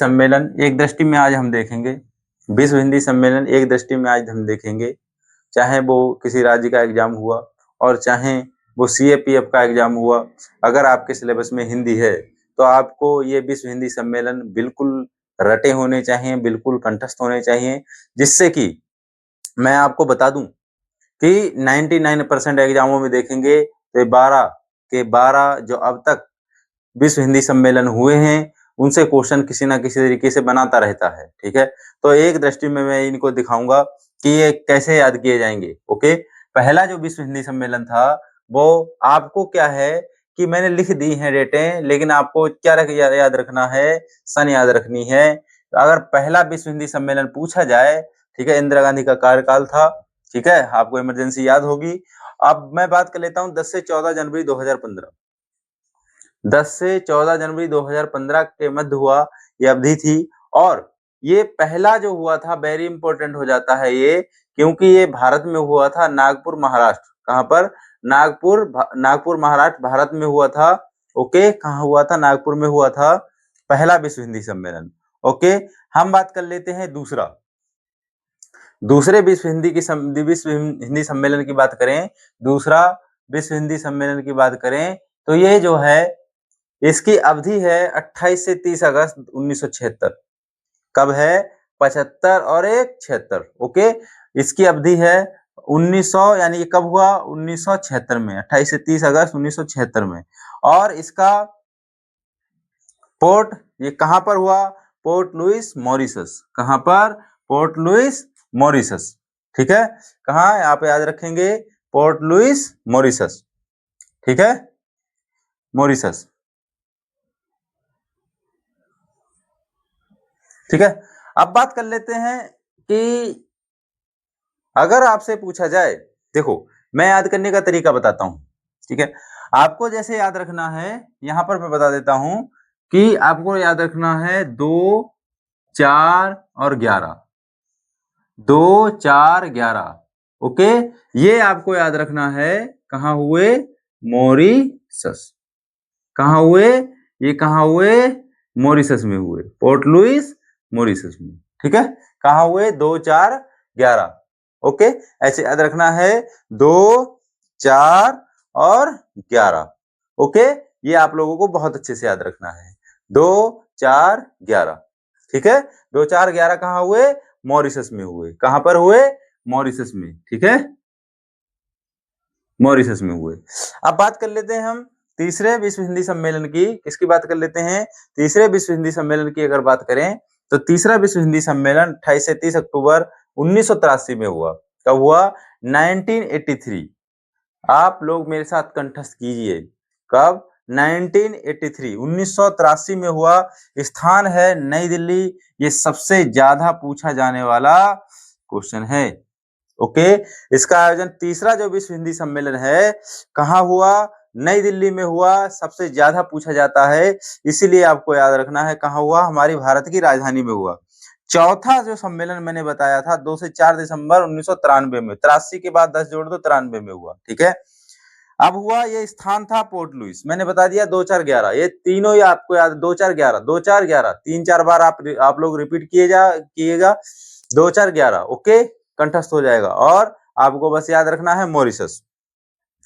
सम्मेलन एक दृष्टि में आज हम देखेंगे। विश्व हिंदी सम्मेलन एक दृष्टि में आज हम देखेंगे, चाहे वो किसी राज्य का एग्जाम हुआ और चाहे वो सीएपीएफ का एग्जाम हुआ। अगर आपके सिलेबस में हिंदी है तो आपको ये विश्व हिंदी सम्मेलन बिल्कुल रटे होने चाहिए, बिल्कुल कंठस्थ होने चाहिए, जिससे कि मैं आपको बता दूं कि 99% एग्जामों में देखेंगे तो 12 के 12 जो अब तक विश्व हिंदी सम्मेलन हुए हैं उनसे क्वेश्चन किसी ना किसी तरीके से बनाता रहता है। ठीक है, तो एक दृष्टि में मैं इनको दिखाऊंगा कि ये कैसे याद किए जाएंगे। ओके, पहला जो विश्व हिंदी सम्मेलन था वो आपको क्या है कि मैंने लिख दी हैं डेटें, लेकिन आपको क्या याद रखना है, सन याद रखनी है। अगर पहला विश्व हिंदी सम्मेलन पूछा जाए, ठीक है, इंदिरा गांधी का कार्यकाल था। ठीक है, आपको इमरजेंसी याद होगी। अब मैं बात कर लेता हूं 10 से 14 जनवरी 2015। 10 से 14 जनवरी 2015 के मध्य हुआ, ये अवधि थी। और ये पहला जो हुआ था, वेरी इंपॉर्टेंट हो जाता है ये, क्योंकि ये भारत में हुआ था, नागपुर महाराष्ट्र। कहां पर? नागपुर महाराष्ट्र भारत में हुआ था। ओके, कहां हुआ था? नागपुर में हुआ था पहला विश्व हिंदी सम्मेलन। ओके, हम बात कर लेते हैं दूसरे विश्व हिंदी सम्मेलन की बात करें। दूसरा विश्व हिंदी सम्मेलन की बात करें तो ये जो है, इसकी अवधि है 28 से 30 अगस्त 1976। कब है? 75 और 1 76। ओके, इसकी अवधि है 1900, यानी ये कब हुआ? 1976 में, 28 से 30 अगस्त 1976 में। और इसका पोर्ट ये कहां पर हुआ? Port Louis Mauritius. कहां पर? Port Louis Mauritius. ठीक है, कहां? आप याद रखेंगे, पोर्ट लुइस मॉरिशस। ठीक है, मॉरिशस। ठीक है, अब बात कर लेते हैं कि अगर आपसे पूछा जाए, देखो मैं याद करने का तरीका बताता हूं। ठीक है, आपको जैसे याद रखना है, यहां पर मैं बता देता हूं कि आपको याद रखना है 2, 4 और 11। 2, 4, 11। ओके, ये आपको याद रखना है। कहां हुए? मॉरिशस। कहां हुए? ये कहां हुए? मॉरिशस में हुए, पोर्ट लुइस मॉरिशस में। ठीक है, कहां हुए? 2, 4, 11। ओके, ऐसे याद रखना है, 2, 4 और 11। ओके, ये आप लोगों को बहुत अच्छे से याद रखना है, 2, 4, 11। ठीक है, 2, 4, 11 कहां हुए? मॉरिशस में हुए। कहां पर हुए? मॉरिशस में। ठीक है, मॉरिशस में हुए। अब बात कर लेते हैं हम तीसरे विश्व हिंदी सम्मेलन की। किसकी बात कर लेते हैं? तीसरे विश्व हिंदी सम्मेलन की अगर बात करें तो तीसरा विश्व हिंदी सम्मेलन 28 से 30 अक्टूबर 1983 में हुआ। कब हुआ? 1983। आप लोग मेरे साथ कंठस्थ कीजिए, कब? 1983, 1983 में हुआ। स्थान है नई दिल्ली। ये सबसे ज्यादा पूछा जाने वाला क्वेश्चन है। ओके, इसका आयोजन, तीसरा जो विश्व हिंदी सम्मेलन है, कहां हुआ? नई दिल्ली में हुआ। सबसे ज्यादा पूछा जाता है, इसीलिए आपको याद रखना है कहां हुआ? हमारी भारत की राजधानी में हुआ। चौथा जो सम्मेलन मैंने बताया था 2 से 4 दिसंबर 1993 में, 83 के बाद 10 जोड़ दो, 93 में हुआ। ठीक है, अब हुआ, ये स्थान था पोर्ट लुइस। मैंने बता दिया 2, 4, 11, ये तीनों ही आपको याद, 2, 4, 11, 2, 4, 11, 3-4 बार आप लोग रिपीट किएगा 2, 4, 11। ओके, कंठस्थ हो जाएगा। और आपको बस याद रखना है मॉरिशस।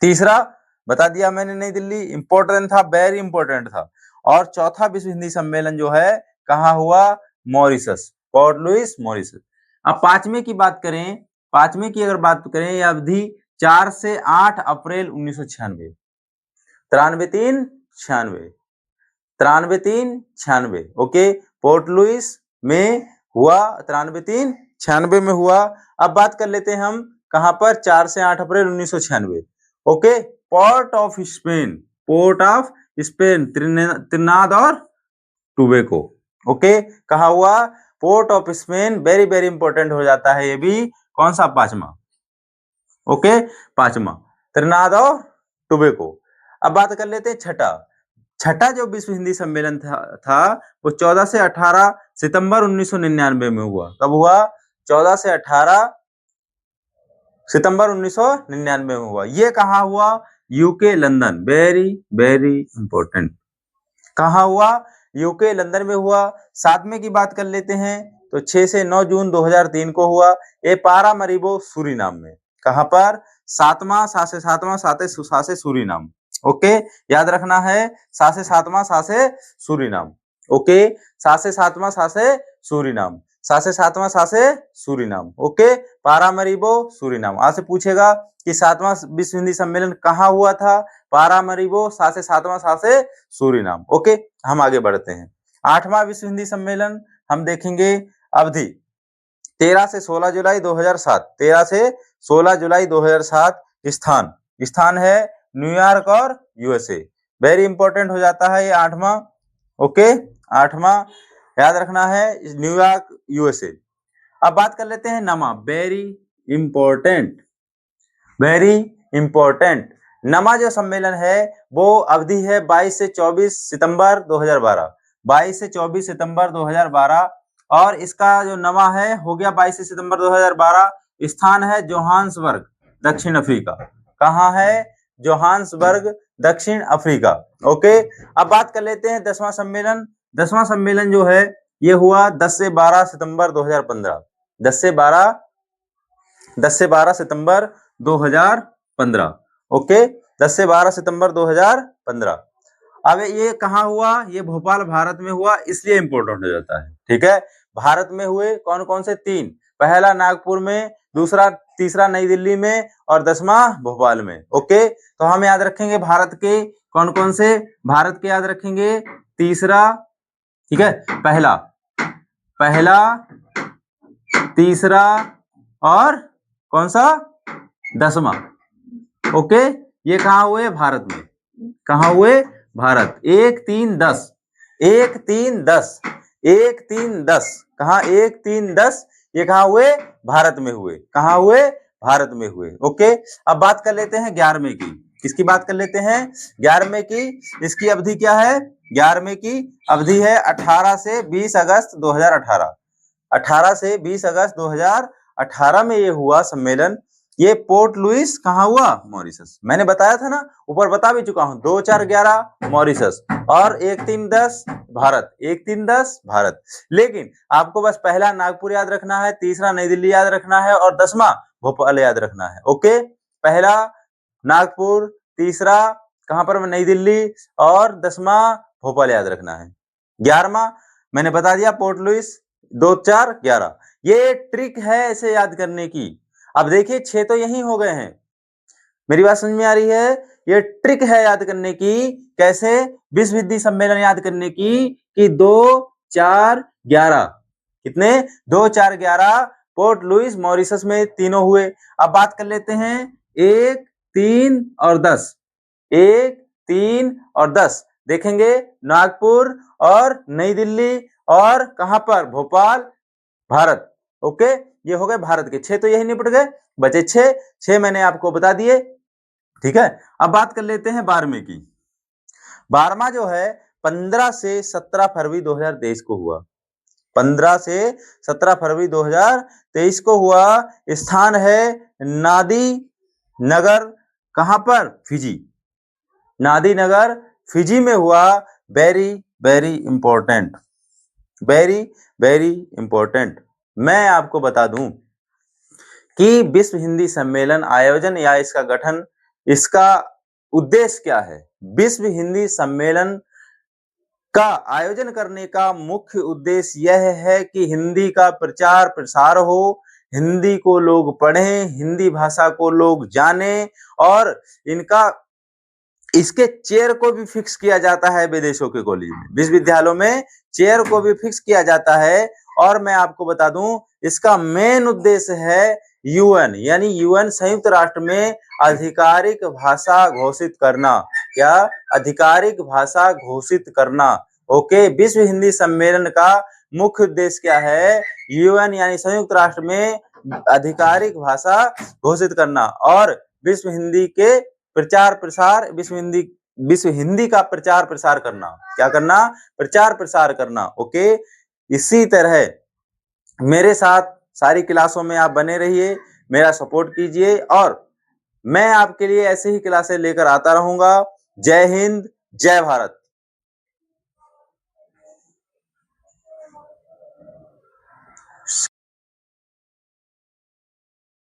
तीसरा बता दिया मैंने, नई दिल्ली, इंपॉर्टेंट था, वेरी इंपॉर्टेंट था। और चौथा विश्व हिंदी सम्मेलन जो है कहां हुआ? Mauritius, Port Louis Mauritius. अब पांचवें की बात करें, पांचवें की अगर बात करें, यह अवधि 4 से 8 अप्रैल 1996। 93, 96, 93, 96। ओके, पोर्ट लुइस में हुआ, 93, 96 में हुआ। अब बात कर लेते हैं हम कहां पर? 4 से 8 अप्रैल 1996। Okay, port of Spain, port of Spain, त्रिनाद और टोबैगो। ओके, कहा हुआ? Port of Spain. Very very important हो जाता है ये भी। कौन सा? पांचवा। ओके, पांचवा, त्रिनाद और टोबैगो। अब बात कर लेते हैं छठा जो विश्व हिंदी सम्मेलन था वो 14 से 18 सितंबर 1999 में हुआ। कब हुआ? 14 से 18 सितंबर 1999 में हुआ। ये कहां हुआ? UK, London. Very very important. कहां हुआ? यूके लंदन में हुआ। 7वें की बात कर लेते हैं तो 6 से 9 जून 2003 को हुआ, ये पारामरीबो सूरीनाम में। कहां पर? 7वां सासे सूरीनाम। ओके, याद रखना है, सासे 7वां सासे सूरीनाम। ओके, सासे 7वां सासे सूरीनाम, सासे 7वां सासे सूरीनाम। Okay, Paramaribo Suriname. आज से पूछेगा कि 7वां विश्व हिंदी सम्मेलन कहाँ हुआ था? पारामरीबो सासे 7वां सासे सूरीनाम। ओके, हम आगे बढ़ते हैं। 8वां विश्व हिंदी सम्मेलन हम देखेंगे अवधि 13 से 16 जुलाई 2007, 13 से 16 जुलाई 2007। स्थान है न्यूयॉर्क और यूएसए। वेरी इंपॉर्टेंट हो जाता है ये 8वां। ओके, 8वां याद रखना है, न्यूयॉर्क यूएसए। अब बात कर लेते हैं नमा, वेरी इंपॉर्टेंट, वेरी इंपॉर्टेंट। नमा जो सम्मेलन है वो अवधि है 22 से 24 सितंबर 2012, 22 से 24 सितंबर 2012। और इसका जो नमा है हो गया 22 सितंबर 2012। स्थान है जोहान्सबर्ग, दक्षिण अफ्रीका। कहाँ है? जोहान्सबर्ग, दक्षिण अफ्रीका। ओके, अब बात कर लेते हैं 10वां सम्मेलन। 10वां सम्मेलन जो है ये हुआ 10 से 12 सितंबर 2015, 10 से 12 सितंबर 2015। ओके, 10 से 12 सितंबर 2015। अब ये कहाँ हुआ? ये भोपाल भारत में हुआ, इसलिए इंपॉर्टेंट हो जाता है। ठीक है, भारत में हुए कौन कौन से? 3। पहला नागपुर में, तीसरा नई दिल्ली में और 10वां भोपाल में। ओके, तो हम याद रखेंगे भारत के कौन कौन से? भारत के याद रखेंगे तीसरा, ठीक है, पहला, तीसरा और कौन सा? 10वां। ओके, ये कहाँ हुए? भारत में। कहाँ हुए? भारत। 1 3 10, 1 3 10, 1 3 10। कहाँ? 1 3 10, ये कहाँ हुए? भारत में हुए। कहाँ हुए? भारत में हुए। ओके, अब बात कर लेते हैं 11वें की। किसकी बात कर लेते हैं? 11वें की। इसकी अवधि क्या है? 11वें की अवधि है 18 से 20 अगस्त 2018, 18 से 20 अगस्त 2018 में ये हुआ सम्मेलन। ये पोर्ट लुइस कहाँ हुआ? मॉरिशस। मैंने बताया था ना, ऊपर बता भी चुका हूं। 2 4 11 मॉरिशस और 1 3 10 भारत, 1 3 10 भारत। लेकिन आपको बस पहला नागपुर याद रखना है, तीसरा नई दिल्ली याद रखना है और 10वां भोपाल याद रखना है। ओके, पहला नागपुर, तीसरा कहां पर? नई दिल्ली और 10वां भोपाल याद रखना है। 11वां मैंने बता दिया पोर्ट लुइस। 2 4 11। ये ट्रिक है ऐसे याद करने की। अब देखिए 6 तो यही हो गए हैं। मेरी बात समझ में आ रही है? ये ट्रिक है याद करने की। कैसे? विश्व हिंदी सम्मेलन याद करने की कि 2 4 11। कितने? 2 4 11 पोर्ट लुइस मॉरिशस में तीनों हुए। अब बात कर लेते हैं 1 3 और 10, 1 3 और 10। देखेंगे नागपुर और नई दिल्ली और कहां पर? भोपाल भारत। ओके, ये हो गए भारत के 6, तो यही निपट गए। बचे 6 मैंने आपको बता दिए। ठीक है, अब बात कर लेते हैं 12वें की। 12वां जो है 15 से 17 फरवरी 2023 को हुआ, 15 से 17 फरवरी 2023 को हुआ। स्थान है नादी नगर। कहां पर? फिजी। नादी नगर फिजी में हुआ। Very very important, very very important. मैं आपको बता दूं कि विश्व हिंदी सम्मेलन आयोजन या इसका गठन, इसका उद्देश्य क्या है? विश्व हिंदी सम्मेलन का आयोजन करने का मुख्य उद्देश्य यह है कि हिंदी का प्रचार प्रसार हो, हिंदी को लोग पढ़ें, हिंदी भाषा को लोग जानें और इसके चेयर को भी फिक्स किया जाता है विदेशों के कॉलेज में, विश्वविद्यालयों में चेयर को भी फिक्स किया जाता है। और मैं आपको बता दूं इसका मेन उद्देश्य है यूएन, यानी यूएन संयुक्त राष्ट्र में आधिकारिक भाषा घोषित करना। क्या? आधिकारिक भाषा घोषित करना। ओके, विश्व हिंदी सम्मेलन का मुख्य उद्देश्य क्या है? यूएन यानी संयुक्त राष्ट्र में आधिकारिक भाषा घोषित करना और विश्व हिंदी के प्रचार प्रसार, विश्व हिंदी का प्रचार प्रसार करना। क्या करना? प्रचार प्रसार करना। ओके, इसी तरह मेरे साथ सारी क्लासों में आप बने रहिए, मेरा सपोर्ट कीजिए और मैं आपके लिए ऐसे ही क्लासेस लेकर आता रहूंगा। जय हिंद, जय भारत।